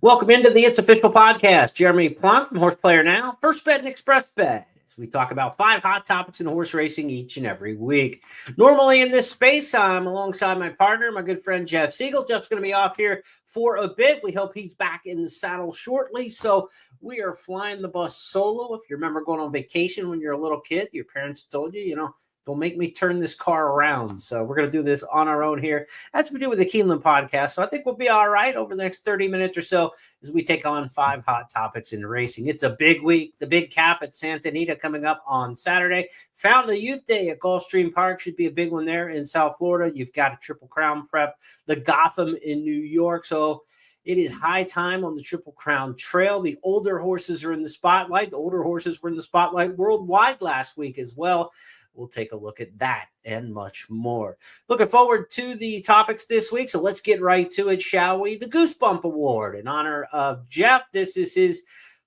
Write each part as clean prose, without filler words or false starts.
Welcome into the It's Official podcast. Jeremy Plonk from Horse Player Now, First Bet and Express Bet. As we talk about 5 hot topics in horse racing each and every week. Normally in this space, I'm alongside my partner, my good friend Jeff Siegel. Jeff's going to be off here for a bit. We hope he's back in the saddle shortly. So we are flying the bus solo. If you remember going on vacation when you're a little kid, your parents told you, don't make me turn this car around. So we're going to do this on our own here, as we do with the Keeneland podcast. So I think we'll be all right over the next 30 minutes or so as we take on 5 hot topics in racing. It's a big week. The big cap at Santa Anita coming up on Saturday. Fountain of Youth Day at Gulfstream Park should be a big one there in South Florida. You've got a Triple Crown prep, the Gotham in New York. So it is high time on the Triple Crown Trail. The older horses are in the spotlight. The older horses were in the spotlight worldwide last week as well. We'll take a look at that and much more. Looking forward to the topics this week, so let's get right to it, shall we? The Goosebump Award in honor of Jeff. This is his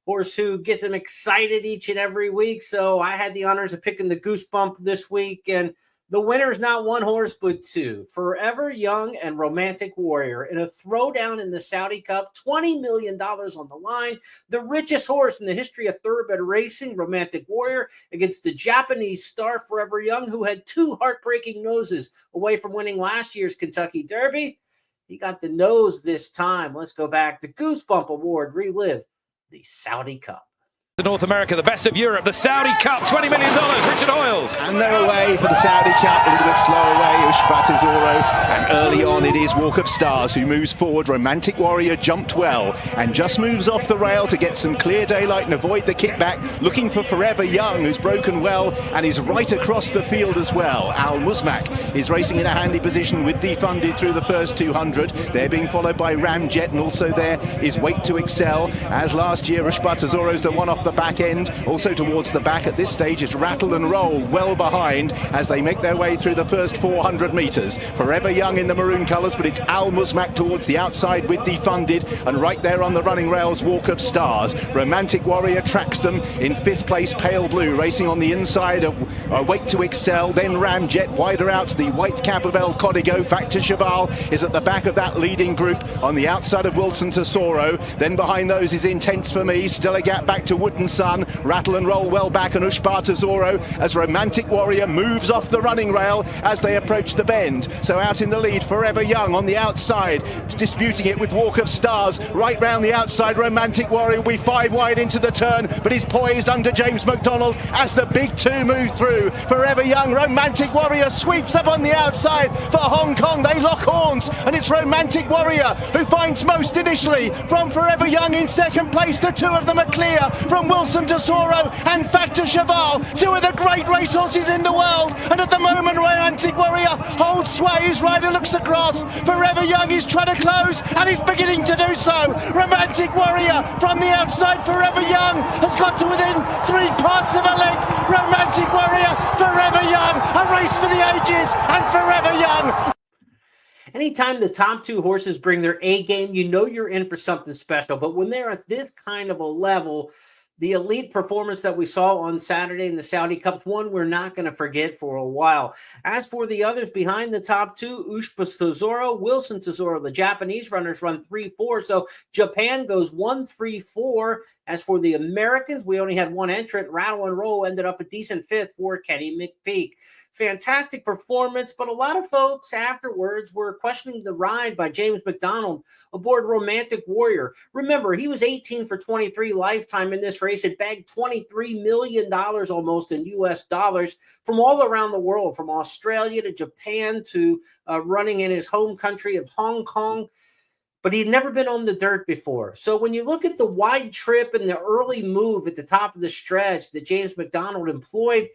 horse who gets him excited each and every week, so I had the honors of picking the Goosebump this week, and the winner is not one horse, but 2. Forever Young and Romantic Warrior in a throwdown in the Saudi Cup, $20 million on the line. The richest horse in the history of thoroughbred racing, Romantic Warrior, against the Japanese star Forever Young, who had 2 heartbreaking noses away from winning last year's Kentucky Derby. He got the nose this time. Let's go back to Goosebump Award, relive the Saudi Cup. North America, the best of Europe, the Saudi Cup, $20 million, Richard Hoyles. And they're away for the Saudi Cup, a little bit slow away, Ushbatazoro. And early on it is Walk of Stars who moves forward. Romantic Warrior jumped well and just moves off the rail to get some clear daylight and avoid the kickback. Looking for Forever Young, who's broken well and is right across the field as well. Al Musmak is racing in a handy position with Defunded through the first 200. They're being followed by Ramjet, and also there is Wait to Excel. As last year, Ushbatazoro's the one off the back end. Also towards the back at this stage is Rattle and Roll well behind as they make their way through the first 400 metres. Forever Young in the maroon colours, but it's Al Musmak towards the outside with Defunded, and right there on the running rails, Walk of Stars. Romantic Warrior tracks them in 5th place, Pale Blue racing on the inside of Wait to Excel, then Ramjet wider out, the white cap of El Código. Factor Cheval is at the back of that leading group on the outside of Wilson Tesoro. Then behind those is Intense for Me, still a gap back to Wooden Sun. Rattle and Roll well back, and Ushbatazoro as Romantic Warrior moves off the running rail as they approach the bend. So out in the lead, Forever Young on the outside, disputing it with Walk of Stars. Right round the outside, Romantic Warrior will be 5 wide into the turn, but he's poised under James McDonald as the big 2 move through. Forever Young, Romantic Warrior sweeps up on the outside for Hong Kong. They lock horns, and it's Romantic Warrior who finds most initially from Forever Young in 2nd place. The 2 of them are clear from Wilson Tesoro and Factor Cheval, 2 of the great racehorses in the world. And at the moment, Romantic Warrior holds sway. His rider looks across. Forever Young is trying to close, and he's beginning to do so. Romantic Warrior from the outside. Forever Young has got to within 3 parts of a length. Romantic Warrior, Forever Young, a race for the ages, and Forever Young. Anytime the top 2 horses bring their A game, you know you're in for something special. But when they're at this kind of a level, the elite performance that we saw on Saturday in the Saudi Cup, one we're not going to forget for a while. As for the others behind the top 2, Ushbatazoro, Wilson Tesoro, the Japanese runners run 3-4. So Japan goes 1-3-4. As for the Americans, we only had 1 entrant. Rattle and Roll ended up a decent 5th for Kenny McPeak. Fantastic performance, but a lot of folks afterwards were questioning the ride by James McDonald aboard Romantic Warrior. Remember, he was 18 for 23 lifetime in this race. It bagged $23 million almost in U.S. dollars from all around the world, from Australia to Japan to running in his home country of Hong Kong. But he'd never been on the dirt before. So when you look at the wide trip and the early move at the top of the stretch that James McDonald employed,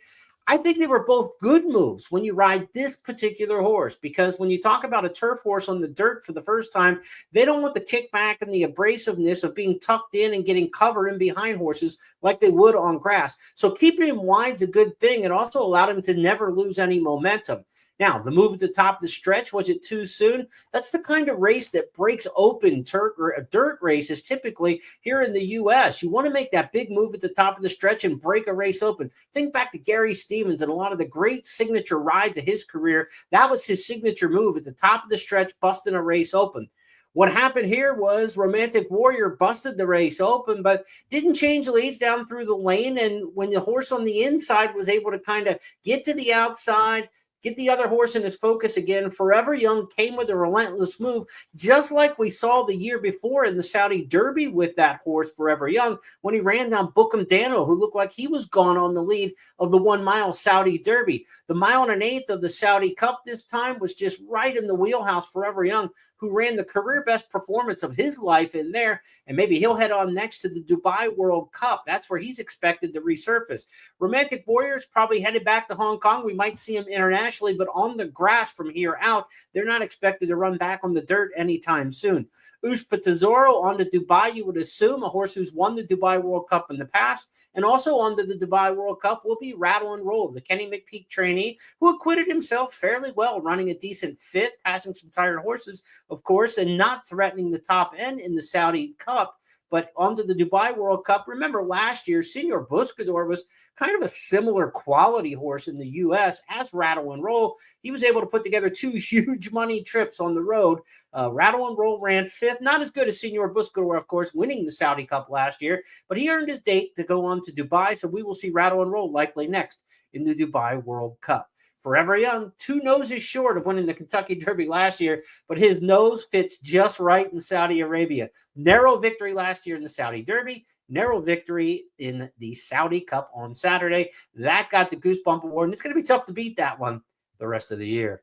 I think they were both good moves when you ride this particular horse, because when you talk about a turf horse on the dirt for the first time, they don't want the kickback and the abrasiveness of being tucked in and getting covered in behind horses like they would on grass. So keeping him wide is a good thing. It also allowed him to never lose any momentum. Now, the move at the top of the stretch, was it too soon? That's the kind of race that breaks open dirt races typically here in the U.S. You want to make that big move at the top of the stretch and break a race open. Think back to Gary Stevens and a lot of the great signature rides of his career. That was his signature move at the top of the stretch, busting a race open. What happened here was Romantic Warrior busted the race open, but didn't change leads down through the lane. And when the horse on the inside was able to kind of get to the outside, get the other horse in his focus again, Forever Young came with a relentless move, just like we saw the year before in the Saudi Derby with that horse, Forever Young, when he ran down Bookham Dano, who looked like he was gone on the lead of the 1 mile Saudi Derby. The 1 1/8 of the Saudi Cup this time was just right in the wheelhouse. Forever Young, who ran the career best performance of his life in there, and maybe he'll head on next to the Dubai World Cup. That's where he's expected to resurface. Romantic Warriors probably headed back to Hong Kong. We might see him internationally, but on the grass from here out, they're not expected to run back on the dirt anytime soon. Ushpa Tesoro on to Dubai, you would assume, a horse who's won the Dubai World Cup in the past, and also on to the Dubai World Cup will be Rattle and Roll, the Kenny McPeak trainee, who acquitted himself fairly well, running a decent fifth, passing some tired horses, of course, and not threatening the top end in the Saudi Cup. But onto the Dubai World Cup. Remember last year, Senor Buscador was kind of a similar quality horse in the U.S. as Rattle and Roll. He was able to put together 2 huge money trips on the road. Rattle and Roll ran 5th. Not as good as Senor Buscador, of course, winning the Saudi Cup last year. But he earned his date to go on to Dubai. So we will see Rattle and Roll likely next in the Dubai World Cup. Forever Young, 2 noses short of winning the Kentucky Derby last year, but his nose fits just right in Saudi Arabia. Narrow victory last year in the Saudi Derby, narrow victory in the Saudi Cup on Saturday. That got the Goosebump Award, and it's going to be tough to beat that one the rest of the year.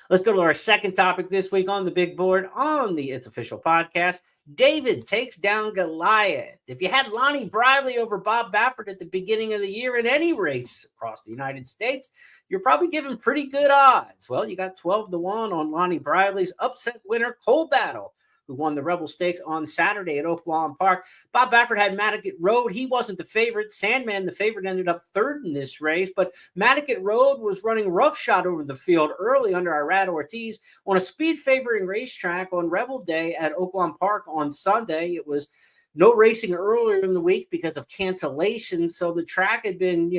Let's go to our second topic this week on the big board on the It's Official podcast. David takes down Goliath. If you had Lonnie Briley over Bob Baffert at the beginning of the year in any race across the United States, you're probably given pretty good odds. Well, you got 12-1 on Lonnie Briley's upset winner, Cole Battle, who won the Rebel Stakes on Saturday at Oaklawn Park. Bob Baffert had Matticat Road. He wasn't the favorite. Sandman, the favorite, ended up 3rd in this race, but Matticat Road was running roughshod over the field early under Irad Ortiz on a speed-favoring racetrack on Rebel Day at Oaklawn Park on Sunday. It was no racing earlier in the week because of cancellations, so the track had been,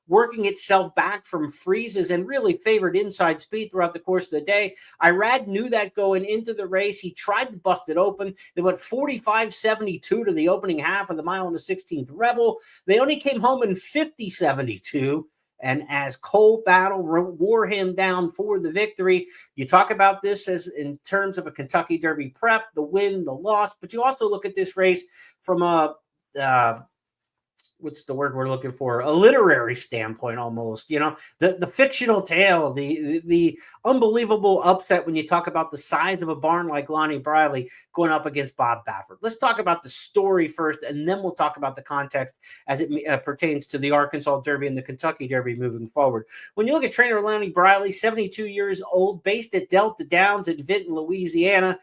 working itself back from freezes and really favored inside speed throughout the course of the day. Irad knew that going into the race. He tried to bust it open. They went 45.72 to the opening half of the mile on the 16th Rebel. They only came home in 50.72. And as Cole Battle wore him down for the victory, you talk about this as in terms of a Kentucky Derby prep, the win, the loss, but you also look at this race from a what's the word we're looking for? A literary standpoint, almost. The fictional tale, the unbelievable upset when you talk about the size of a barn like Lonnie Briley going up against Bob Baffert. Let's talk about the story first, and then we'll talk about the context as it pertains to the Arkansas Derby and the Kentucky Derby moving forward. When you look at trainer Lonnie Briley, 72 years old, based at Delta Downs in Vinton, Louisiana.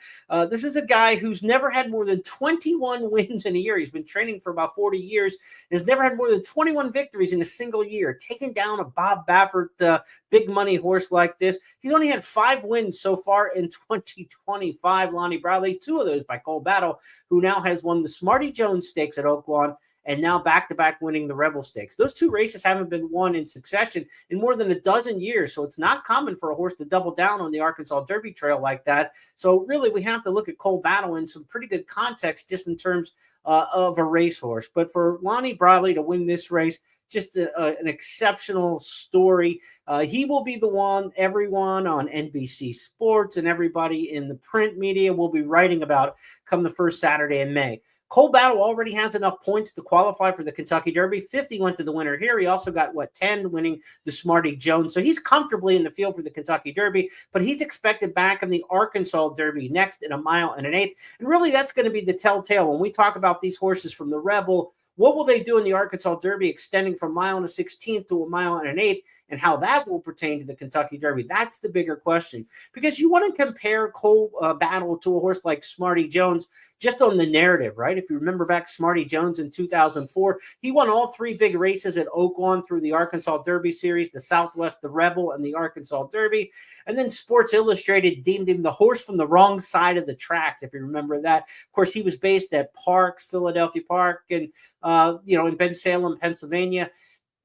This is a guy who's never had more than 21 wins in a year. He's been training for about 40 years. Has never had more than 21 victories in a single year. Taking down a Bob Baffert big money horse like this. He's only had 5 wins so far in 2025, Lonnie Briley, 2 of those by Cole Battle, who now has won the Smarty Jones Stakes at Oaklawn and now back-to-back winning the Rebel Stakes. Those 2 races haven't been won in succession in more than a dozen years, so it's not common for a horse to double down on the Arkansas Derby trail like that. So really, we have to look at Cole Battle in some pretty good context just in terms of a racehorse. But for Lonnie Briley to win this race, just an exceptional story. He will be the one everyone on NBC Sports and everybody in the print media will be writing about come the first Saturday in May. Cole Battle already has enough points to qualify for the Kentucky Derby. 50 went to the winner here. He also got, 10 winning the Smarty Jones. So he's comfortably in the field for the Kentucky Derby, but he's expected back in the Arkansas Derby next in 1 1/8 miles. And really, that's going to be the telltale. When we talk about these horses from the Rebel, what will they do in the Arkansas Derby extending from 1 16th to 1 1/8 miles, and how that will pertain to the Kentucky Derby? That's the bigger question, because you want to compare Cole Battle to a horse like Smarty Jones just on the narrative, right? If you remember back Smarty Jones in 2004, he won all 3 big races at Oaklawn through the Arkansas Derby Series, the Southwest, the Rebel, and the Arkansas Derby. And then Sports Illustrated deemed him the horse from the wrong side of the tracks, if you remember that. Of course, he was based at Parks, Philadelphia Park, and in Bensalem, Pennsylvania.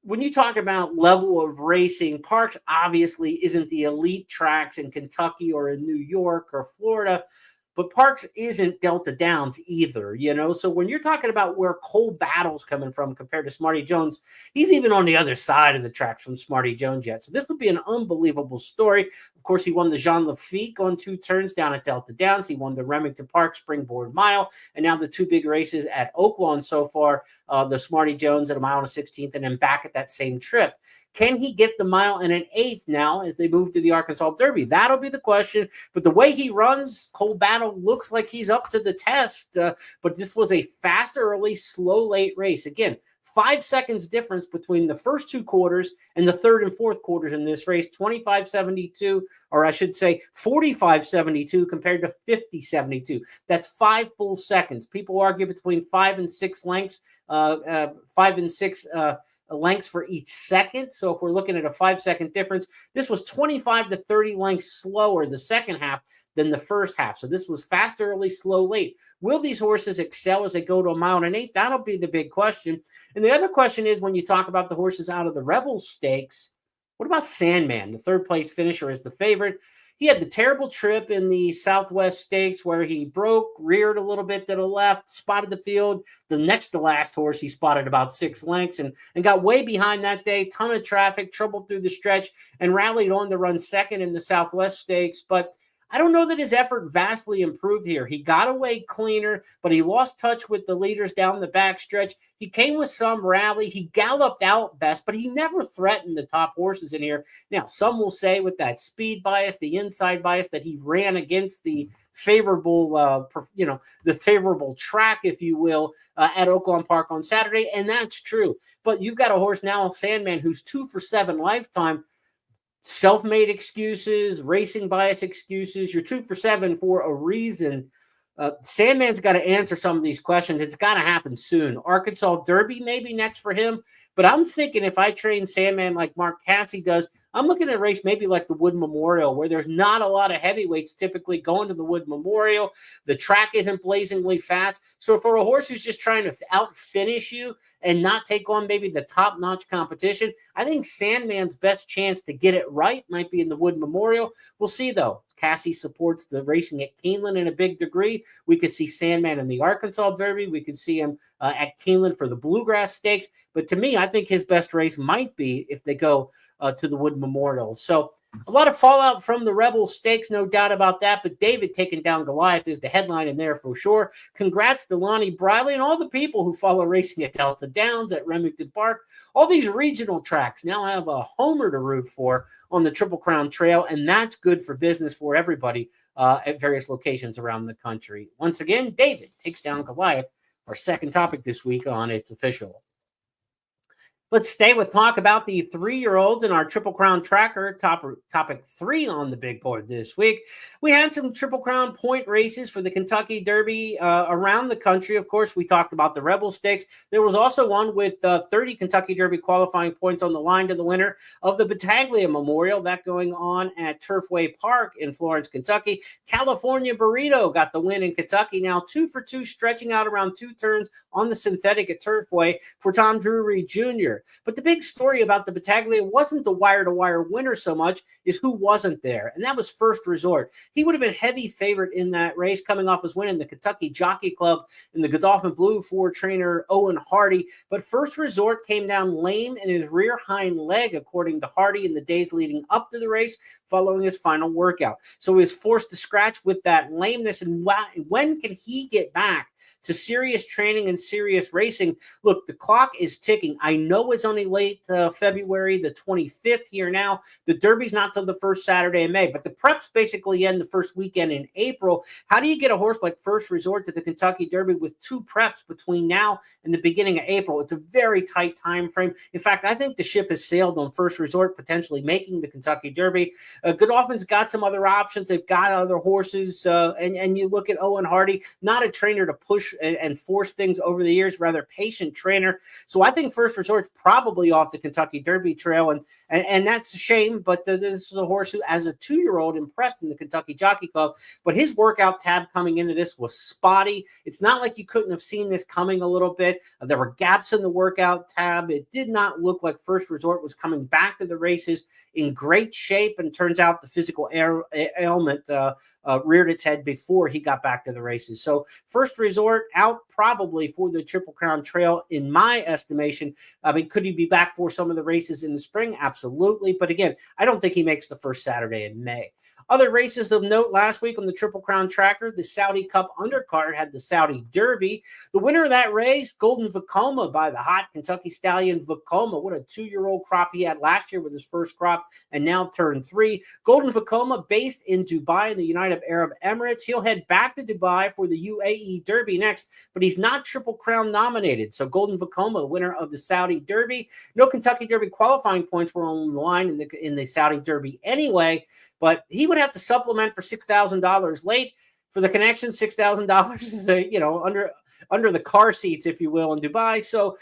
When you talk about level of racing, Parks obviously isn't the elite tracks in Kentucky or in New York or Florida, but Parks isn't Delta Downs either, So when you're talking about where Cole Battle's coming from compared to Smarty Jones, he's even on the other side of the tracks from Smarty Jones yet. So this would be an unbelievable story. Of course, he won the Jean Lafitte on 2 turns down at Delta Downs. He won the Remington Park Springboard Mile, and now the 2 big races at Oaklawn so far, the Smarty Jones at a mile and a 16th, and then back at that same trip. Can he get the mile and an 1/8 now as they move to the Arkansas Derby? That'll be the question. But the way he runs, Cole Battle looks like he's up to the test. But this was a fast early, slow late race. Again, 5 seconds difference between the first 2 quarters and the third and fourth quarters in this race, 25.72, or I should say 45.72 compared to 50.72. That's 5 full seconds. People argue between 5 and 6 lengths, 5 and 6 lengths for each second. So if we're looking at a 5-second difference, this was 25 to 30 lengths slower the second half than the first half. So this was fast early, slow late. Will these horses excel as they go to a mile and 1/8? That'll be the big question. And the other question is, when you talk about the horses out of the Rebel Stakes, what about Sandman? The 3rd place finisher is the favorite. He had the terrible trip in the Southwest Stakes where he broke, reared a little bit to the left, spotted the field. The next to last horse, he spotted about 6 lengths and got way behind that day. Ton of traffic, trouble through the stretch, and rallied on to run second in the Southwest Stakes. But I don't know that his effort vastly improved here. He got away cleaner, but he lost touch with the leaders down the backstretch. He came with some rally. He galloped out best, but he never threatened the top horses in here. Now, some will say with that speed bias, the inside bias, that he ran against the favorable, the favorable track, if you will, at Oaklawn Park on Saturday, and that's true. But you've got a horse now, Sandman, who's 2 for 7 lifetime. Self-made excuses, racing bias excuses. You're 2 for 7 for a reason. Sandman's got to answer some of these questions. It's got to happen soon. Arkansas Derby maybe next for him. But I'm thinking if I train Sandman like Mark Casse does, I'm looking at a race maybe like the Wood Memorial, where there's not a lot of heavyweights typically going to the Wood Memorial. The track isn't blazingly fast. So for a horse who's just trying to outfinish you and not take on maybe the top-notch competition, I think Sandman's best chance to get it right might be in the Wood Memorial. We'll see, though. Casse supports the racing at Keeneland in a big degree. We could see Sandman in the Arkansas Derby. We could see him at Keeneland for the Bluegrass Stakes. But to me, I think his best race might be if they go to the Wood Memorial. So a lot of fallout from the Rebel Stakes, no doubt about that. But David taking down Goliath is the headline in there for sure. Congrats to Lonnie Briley and all the people who follow racing at Delta Downs, at Remington Park. All these regional tracks now have a homer to root for on the Triple Crown Trail, and that's good for business for everybody at various locations around the country. Once again, David takes down Goliath, our second topic this week on It's Official. Let's stay with talk about the 3-year-olds in our Triple Crown Tracker. Topic 3 on the big board this week. We had some Triple Crown point races for the Kentucky Derby around the country. Of course, we talked about the Rebel Stakes. There was also one with 30 Kentucky Derby qualifying points on the line to the winner of the Battaglia Memorial. That going on at Turfway Park in Florence, Kentucky. California Burrito got the win in Kentucky. Now 2 for 2, stretching out around 2 turns on the synthetic at Turfway for Tom Drury Jr. But the big story about the Battaglia wasn't the wire-to-wire winner so much, is who wasn't there, and that was First Resort. He would have been heavy favorite in that race, coming off his win in the Kentucky Jockey Club in the Godolphin Blue for trainer Owen Hardy. But First Resort came down lame in his rear hind leg, according to Hardy, in the days leading up to the race following his final workout. So he was forced to scratch with that lameness. And when can he get back to serious training and serious racing? Look, the clock is ticking. I know it's only late February the 25th here now. The Derby's not till the first Saturday in May, but the preps basically end the first weekend in April. How do you get a horse like First Resort to the Kentucky Derby with 2 preps between now and the beginning of April? It's a very tight time frame. In fact, I think the ship has sailed on First Resort potentially making the Kentucky Derby. Godolphin's got some other options. They've got other horses, and you look at Owen Hardy, not a trainer to push and force things over the years, rather patient trainer. So I think First Resort's probably off the Kentucky Derby trail, and that's a shame, but this is a horse who, as a 2-year-old, impressed in the Kentucky Jockey Club, but his workout tab coming into this was spotty. It's not like you couldn't have seen this coming a little bit. There were gaps in the workout tab. It did not look like First Resort was coming back to the races in great shape, and turns out the physical ailment reared its head before he got back to the races. So First Resort out probably for the Triple Crown Trail, in my estimation. I mean, could he be back for some of the races in the spring? Absolutely. But again, I don't think he makes the first Saturday in May. Other races of note last week on the Triple Crown Tracker, the Saudi Cup undercard had the Saudi Derby. The winner of that race, Golden Vekoma by the hot Kentucky stallion Vekoma. What a 2-year-old crop he had last year with his first crop, and now turned 3. Golden Vekoma, based in Dubai in the United Arab Emirates. He'll head back to Dubai for the UAE Derby next, but he's not Triple Crown nominated. So Golden Vekoma, the winner of the Saudi Derby. No Kentucky Derby qualifying points were on the line in the Saudi Derby anyway, but he would have to supplement for $6,000 late. For the connection, $6,000 is under the car seats, if you will, in Dubai. So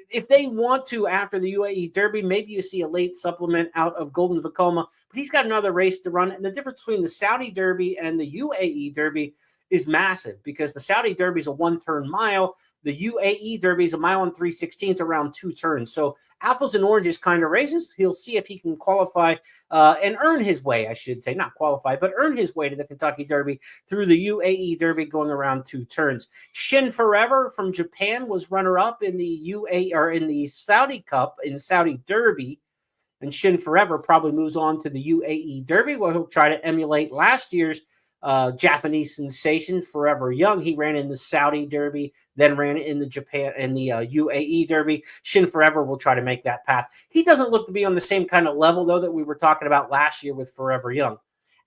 if they want to, after the UAE Derby, maybe you see a late supplement out of Golden Vekoma, but he's got another race to run. And the difference between the Saudi Derby and the UAE Derby is massive, because the Saudi Derby is a 1-turn mile. The UAE Derby is a mile and 3/16, around 2 turns. So apples and oranges kind of races. He'll see if he can qualify and earn his way, I should say, not qualify, but earn his way to the Kentucky Derby through the UAE Derby, going around 2 turns. Shin Forever from Japan was runner-up in the Saudi Cup, in the Saudi Derby. And Shin Forever probably moves on to the UAE Derby, where he'll try to emulate last year's Japanese sensation, Forever Young. He ran in the Saudi Derby, then ran in the UAE Derby. Shin Forever will try to make that path. He doesn't look to be on the same kind of level, though, that we were talking about last year with Forever Young.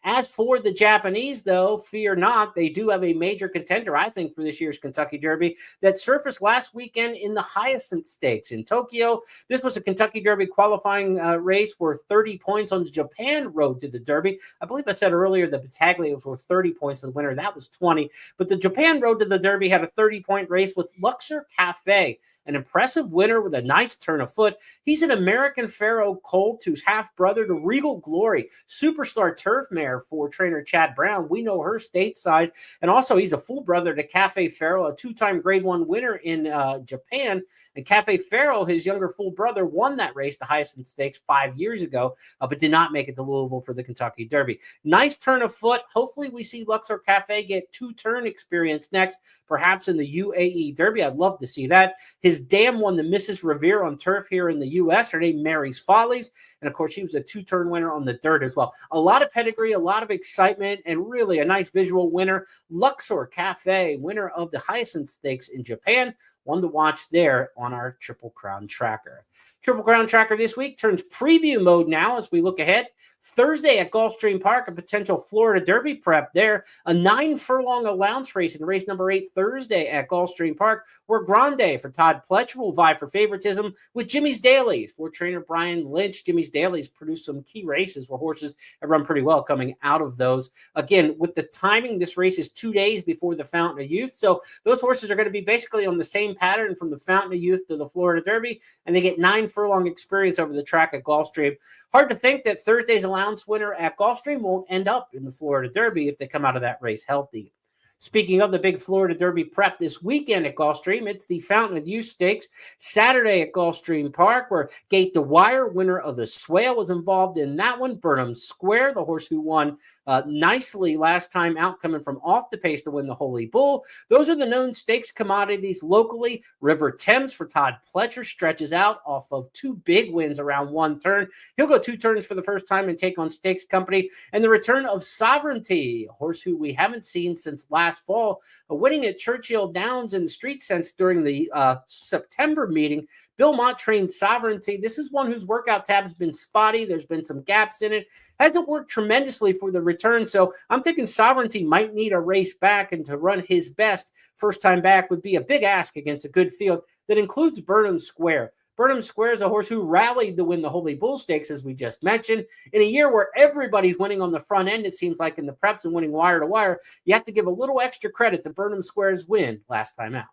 As for the Japanese, though, fear not. They do have a major contender, I think, for this year's Kentucky Derby that surfaced last weekend in the Hyacinth Stakes in Tokyo. This was a Kentucky Derby qualifying race worth 30 points on the Japan Road to the Derby. I believe I said earlier the Battaglia was worth 30 points to the winner. That was 20. But the Japan Road to the Derby had a 30-point race with Luxor Cafe, an impressive winner with a nice turn of foot. He's an American Pharaoh colt who's half-brother to Regal Glory, superstar turf mare for trainer Chad Brown. We know her stateside. And also he's a full brother to Cafe Pharaoh, a 2-time Grade 1 winner in Japan. And Cafe Pharaoh, his younger full brother, won that race, the Hyacinth Stakes, 5 years ago, but did not make it to Louisville for the Kentucky Derby. Nice turn of foot. Hopefully we see Luxor Cafe get 2-turn experience next, perhaps in the UAE Derby. I'd love to see that. His dam won the Mrs. Revere on turf here in the U.S. Her name, Mary's Follies. And, of course, she was a 2-turn winner on the dirt as well. A lot of pedigree, a lot of excitement, and really a nice visual winner. Luxor Cafe, winner of the Hyacinth Stakes in Japan. One to watch there on our Triple Crown Tracker. Triple Crown Tracker this week turns preview mode now as we look ahead. Thursday at Gulfstream Park, a potential Florida Derby prep there. A 9-furlong allowance race in race number 8 Thursday at Gulfstream Park, where Grande for Todd Pletcher will vie for favoritism with Jimmy's Daily for trainer Brian Lynch. Jimmy's Daily's produced some key races where horses have run pretty well coming out of those. Again, with the timing, this race is 2 days before the Fountain of Youth. So those horses are going to be basically on the same pattern from the Fountain of Youth to the Florida Derby, and they get 9-furlong experience over the track at Gulfstream. Hard to think that Thursday's allowance winner at Gulfstream won't end up in the Florida Derby if they come out of that race healthy. Speaking of the big Florida Derby prep this weekend at Gulfstream, it's the Fountain of Youth Stakes Saturday at Gulfstream Park, where Gate the Wire, winner of the Swale, was involved in that one. Burnham Square, the horse who won nicely last time out, coming from off the pace to win the Holy Bull. Those are the known stakes commodities locally. River Thames for Todd Pletcher stretches out off of 2 big wins around 1 turn. He'll go 2 turns for the first time and take on Stakes Company. And the return of Sovereignty, a horse who we haven't seen since last fall, winning at Churchill Downs in the Street Sense during the September meeting. Bill Mott trained Sovereignty. This is one whose workout tab has been spotty. There's been some gaps in it. Hasn't worked tremendously for the return. So I'm thinking Sovereignty might need a race back, and to run his best first time back would be a big ask against a good field that includes Burnham Square. Burnham Square is a horse who rallied to win the Holy Bull Stakes, as we just mentioned. In a year where everybody's winning on the front end, it seems like in the preps and winning wire to wire, you have to give a little extra credit to Burnham Square's win last time out.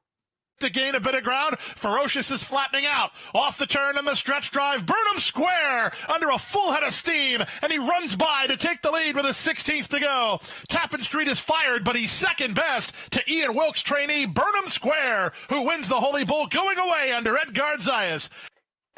To gain a bit of ground, Ferocious is flattening out. Off the turn in the stretch drive, Burnham Square under a full head of steam, and he runs by to take the lead with a 16th to go. Tappan Street is fired, but he's second best to Ian Wilkes trainee Burnham Square, who wins the Holy Bull going away under Edgard Zayas.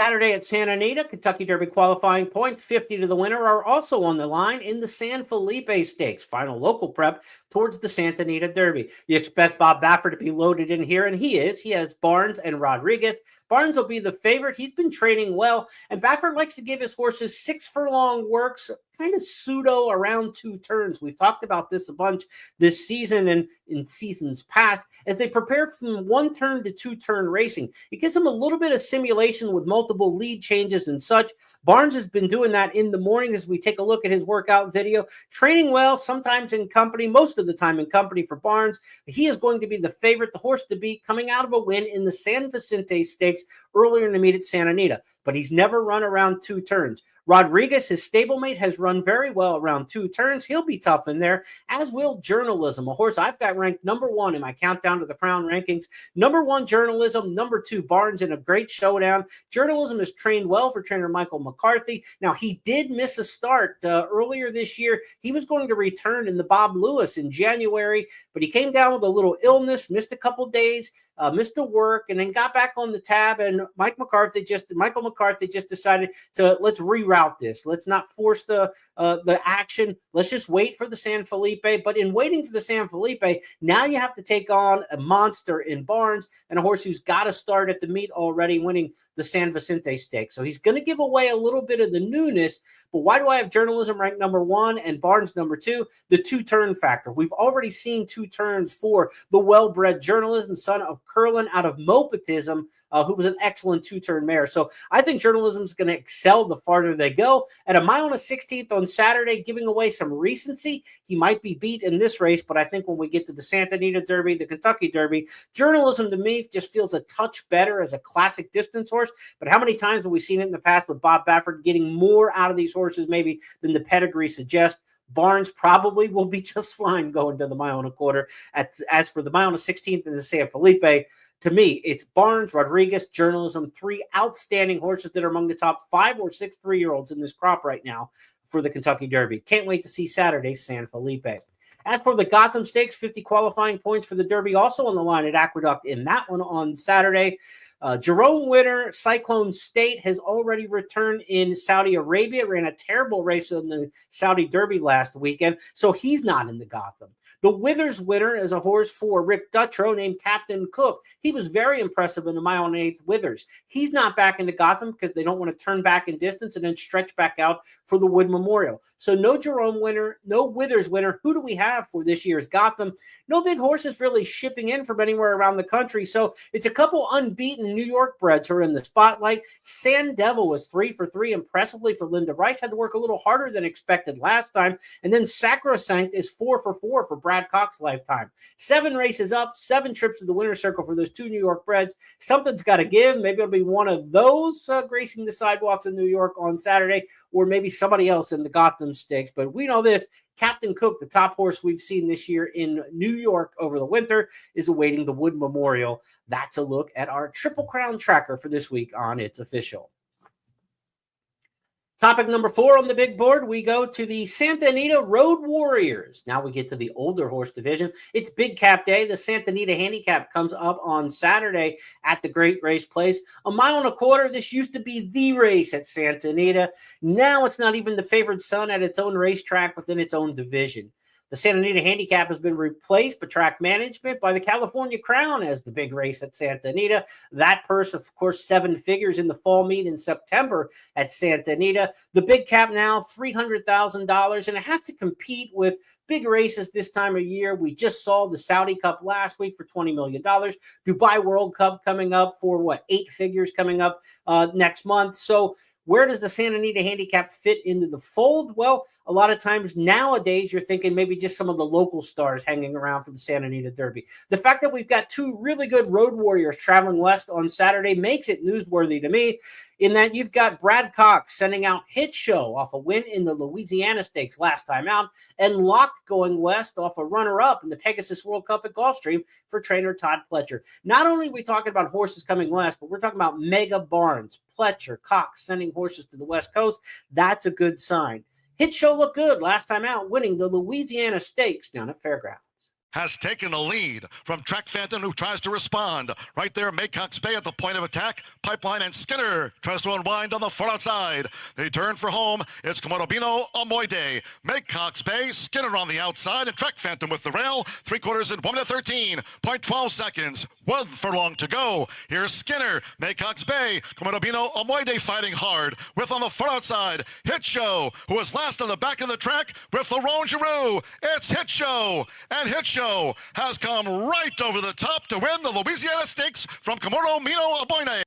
Saturday at Santa Anita, Kentucky Derby qualifying points, 50 to the winner, are also on the line in the San Felipe Stakes, final local prep towards the Santa Anita Derby. You expect Bob Baffert to be loaded in here, and he is. He has Barnes and Rodriguez. Barnes will be the favorite. He's been training well, and Baffert likes to give his horses 6 furlong works, kind of pseudo around 2 turns. We've talked about this a bunch this season and in seasons past as they prepare from 1 turn to 2 turn racing. It gives them a little bit of simulation with multiple lead changes and such. Barnes has been doing that in the morning as we take a look at his workout video. Training well, sometimes in company, most of the time in company for Barnes. He is going to be the favorite, the horse to beat, coming out of a win in the San Vicente Stakes earlier in the meet at Santa Anita. But he's never run around 2 turns. Rodriguez, his stablemate, has run very well around 2 turns. He'll be tough in there, as will Journalism, a horse I've got ranked number 1 in my countdown to the Crown rankings. Number 1, Journalism. Number 2, Barnes in a great showdown. Journalism is trained well for trainer Michael McCarthy. Now, he did miss a start earlier this year. He was going to return in the Bob Lewis in January, but he came down with a little illness, missed a couple days, missed the work, and then got back on the tab. And Michael McCarthy just decided to let's reroute this. Let's not force the action. Let's just wait for the San Felipe. But in waiting for the San Felipe, now you have to take on a monster in Barnes and a horse who's got to start at the meet already, winning the San Vicente Stakes. So he's going to give away a little bit of the newness. But why do I have Journalism ranked number 1 and Barnes number 2? The 2-turn factor. We've already seen 2 turns for the well-bred Journalism, son of Curlin out of Mopatism, who was an excellent 2-turn mare. So I think Journalism is going to excel the farther they go. At 1 mile and a 16th on Saturday, giving away some recency. He might be beat in this race, but I think when we get to the Santa Anita Derby, the Kentucky Derby, Journalism to me just feels a touch better as a classic distance horse. But how many times have we seen it in the past with Bob Baffert getting more out of these horses maybe than the pedigree suggests? Barnes probably will be just fine going to the 1.25 miles. As for the 1 mile and a 16th in the San Felipe, to me, it's Barnes, Rodriguez, Journalism, 3 outstanding horses that are among the top 5 or 6 3-year-olds in this crop right now for the Kentucky Derby. Can't wait to see Saturday's San Felipe. As for the Gotham Stakes, 50 qualifying points for the Derby also on the line at Aqueduct in that one on Saturday. Jerome Winter, Cyclone State, has already returned in Saudi Arabia. Ran a terrible race in the Saudi Derby last weekend, so he's not in the Gotham. The Withers winner is a horse for Rick Dutrow named Captain Cook. He was very impressive in the 1 mile and 1/8 Withers. He's not back into Gotham because they don't want to turn back in distance and then stretch back out for the Wood Memorial. So no Jerome winner, no Withers winner. Who do we have for this year's Gotham? No big horses really shipping in from anywhere around the country. So it's a couple unbeaten New York breds who are in the spotlight. Sand Devil was 3 for 3 impressively for Linda Rice. Had to work a little harder than expected last time. And then Sacrosanct is 4 for 4 for Brad Cox's lifetime. 7 races up, 7 trips to the winner's circle for those 2 New York breds. Something's got to give. Maybe it'll be one of those gracing the sidewalks in New York on Saturday, or maybe somebody else in the Gotham Stakes. But we know this. Captain Cook, the top horse we've seen this year in New York over the winter, is awaiting the Wood Memorial. That's a look at our Triple Crown tracker for this week on It's Official. Topic number 4 on the big board, we go to the Santa Anita Road Warriors. Now we get to the older horse division. It's Big Cap Day. The Santa Anita Handicap comes up on Saturday at the Great Race Place. 1.25 miles. This used to be the race at Santa Anita. Now it's not even the favored son at its own racetrack within its own division. The Santa Anita Handicap has been replaced by track management by the California Crown as the big race at Santa Anita. That purse, of course, 7 figures in the fall meet in September at Santa Anita. The big cap now, $300,000, and it has to compete with big races this time of year. We just saw the Saudi Cup last week for $20 million. Dubai World Cup coming up for 8 figures coming up next month. So Where does the Santa Anita handicap fit into the fold? Well, a lot of times nowadays you're thinking maybe just some of the local stars hanging around for the Santa Anita Derby. The fact that we've got two really good road warriors traveling west on Saturday makes it newsworthy to me, in that you've got Brad Cox sending out Hit Show off a win in the Louisiana Stakes last time out, and Locked going west off a runner-up in the Pegasus World Cup at Gulfstream for trainer Todd Pletcher. Not only are we talking about horses coming west, but we're talking about Mega Barnes, Pletcher, Cox sending horses to the West Coast. That's a good sign. Hit Show looked good last time out, winning the Louisiana Stakes down at Fairgrounds. Has taken the lead from Track Phantom, who tries to respond. Right there, Maycox Bay at the point of attack. Pipeline and Skinner tries to unwind on the far outside. They turn for home. It's Komodobino Omoide. Maycox Bay, Skinner on the outside, and Track Phantom with the rail. 3/4 and 1 minute 13.12 seconds. 1 furlong to go. Here's Skinner, Maycox Bay, Komodobino Omoide fighting hard. With on the far outside, Hit Show, who was last on the back of the track with Laurent Giroux. It's Hit Show, and Hit Show has come right over the top to win the Louisiana Stakes from Komodobino Omoide.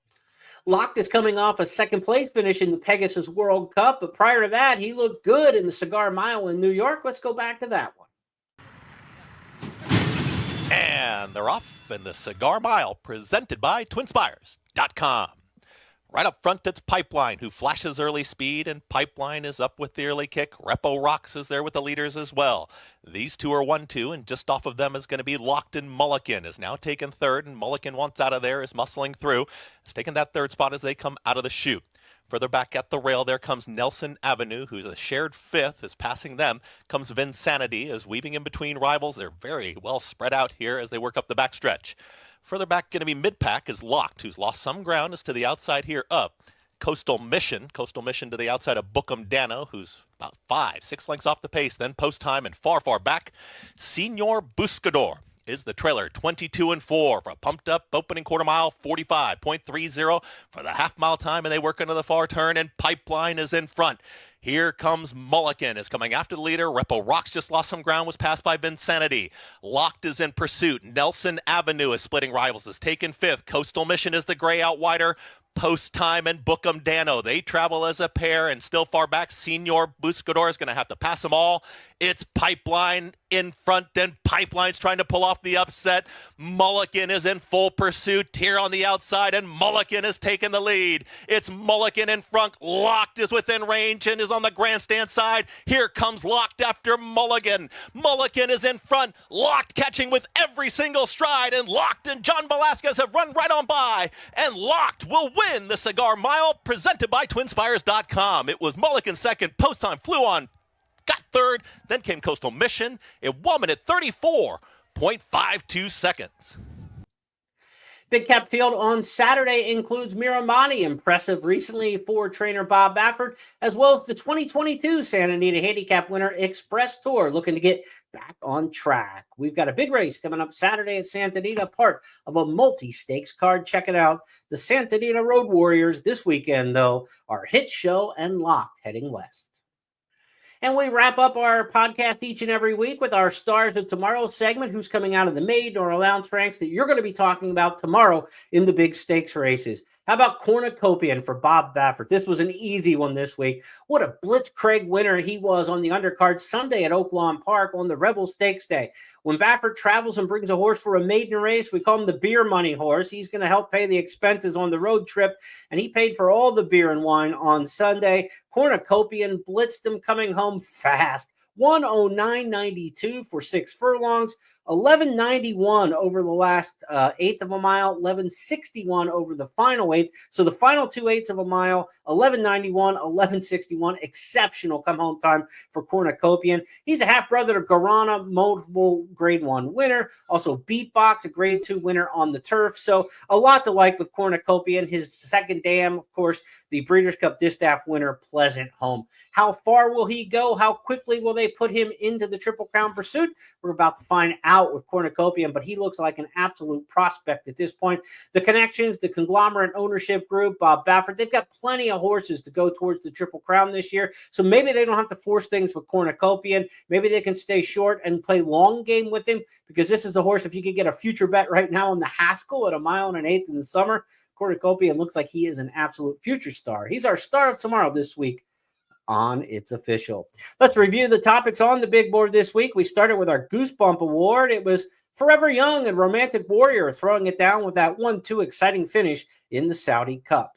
Locked is coming off a second place finish in the Pegasus World Cup, but prior to that, he looked good in the Cigar Mile in New York. Let's go back to that one. And they're off in the Cigar Mile, presented by TwinSpires.com. Right up front, it's Pipeline, who flashes early speed, and Pipeline is up with the early kick. Repo Rocks is there with the leaders as well. These two are 1-2, and just off of them is going to be Locked in Mulligan, is now taken third, and Mulligan once out of there is muscling through. Has taken that third spot as they come out of the chute. Further back at the rail, there comes Nelson Avenue, who's a shared fifth, is passing them. Comes Vinsanity, is weaving in between rivals. They're very well spread out here as they work up the backstretch. Further back, going to be mid-pack, is Locked, who's lost some ground, is to the outside here up. Coastal Mission to the outside of Bookham Dano, who's about 5-6 lengths off the pace, then post time and far back. Senor Buscador is the trailer, 22-4 for a pumped up opening quarter mile, 45.30 for the half mile time, and they work into the far turn, and Pipeline is in front. Here comes Mulligan, is coming after the leader. Repo Rocks just lost some ground, was passed by Vinsanity. Locked is in pursuit. Nelson Avenue is splitting rivals, is taken fifth. Coastal Mission is the gray out wider. Post time and Bookham Dano, they travel as a pair, and still far back, Senor Buscador is going to have to pass them all. It's Pipeline in front, and Pipeline's trying to pull off the upset. Mulligan is in full pursuit here on the outside, and Mulligan has taken the lead. It's Mulligan in front. Locked is within range and is on the grandstand side. Here comes Locked after Mulligan. Mulligan is in front. Locked catching with every single stride, and Locked and John Velasquez have run right on by, and Locked will win the Cigar Mile, presented by TwinSpires.com. It was Mulligan second, post time flew on, got third, then came Coastal Mission in 1 minute 34.52 seconds. Big Cap Field on Saturday includes Miramati, impressive recently for trainer Bob Baffert, as well as the 2022 Santa Anita Handicap winner Express Tour, looking to get back on track. We've got a big race coming up Saturday at Santa Anita, part of a multi-stakes card. Check it out. The Santa Anita Road Warriors this weekend, though, are Hit Show and Locked heading west. And we wrap up our podcast each and every week with our Stars of Tomorrow segment, who's coming out of the maiden or allowance ranks that you're going to be talking about tomorrow in the big stakes races. How about Cornucopian for Bob Baffert? This was an easy one this week. What a Blitzkrieg winner he was on the undercard Sunday at Oaklawn Park on the Rebel Stakes Day. When Baffert travels and brings a horse for a maiden race, we call him the beer money horse. He's going to help pay the expenses on the road trip, and he paid for all the beer and wine on Sunday. Cornucopian blitzed him coming home fast. 109.92 for 6 furlongs, 11.91 over the last eighth of a mile, 11.61 over the final eighth. So the final 2/8 of a mile, 11.91, 11.61. Exceptional come home time for Cornucopian. He's a half brother to Garana, multiple grade 1 winner. Also Beatbox, a grade 2 winner on the turf. So a lot to like with Cornucopian. His second dam, of course, the Breeders' Cup Distaff winner, Pleasant Home. How far will he go? How quickly will they put him into the Triple Crown pursuit? We're about to find out out with Cornucopian, but he looks like an absolute prospect at this point. The connections, the conglomerate ownership group, Bob Baffert, they've got plenty of horses to go towards the Triple Crown this year. So maybe they don't have to force things with Cornucopian. Maybe they can stay short and play long game with him, because this is a horse, if you could get a future bet right now on the Haskell at 1 1/8 in the summer, Cornucopian looks like he is an absolute future star. He's our star of tomorrow this week on It's Official. Let's review the topics on the big board this week. We started with our Goosebump Award. It was Forever Young and Romantic Warrior throwing it down with that 1-2 exciting finish in the Saudi Cup.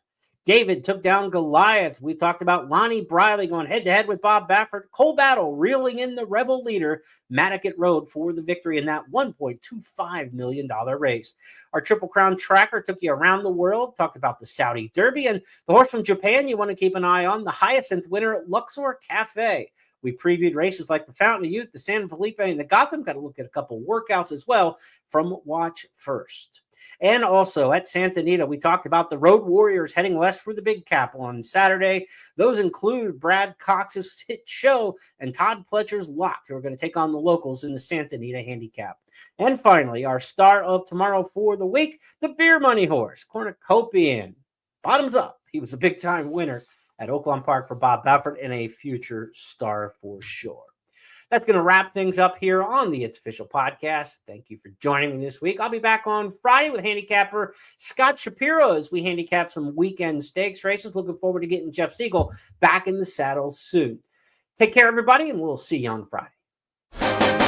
David took down Goliath. We talked about Lonnie Briley going head-to-head with Bob Baffert. Cole Battle reeling in the Rebel leader, Matticat Road, for the victory in that $1.25 million race. Our Triple Crown tracker took you around the world, talked about the Saudi Derby, and the horse from Japan you want to keep an eye on, the Hyacinth winner, Luxor Cafe. We previewed races like the Fountain of Youth, the San Felipe, and the Gotham. Got to look at a couple workouts as well from Watch First. And also at Santa Anita, we talked about the Road Warriors heading west for the Big Cap on Saturday. Those include Brad Cox's Hit Show and Todd Pletcher's Lock, who are going to take on the locals in the Santa Anita Handicap. And finally, our star of tomorrow for the week, the Beer Money horse, Cornucopian. Bottoms up. He was a big-time winner at Oaklawn Park for Bob Baffert and a future star for sure. That's going to wrap things up here on the It's Official podcast. Thank you for joining me this week. I'll be back on Friday with handicapper Scott Shapiro as we handicap some weekend stakes races. Looking forward to getting Jeff Siegel back in the saddle soon. Take care, everybody, and we'll see you on Friday.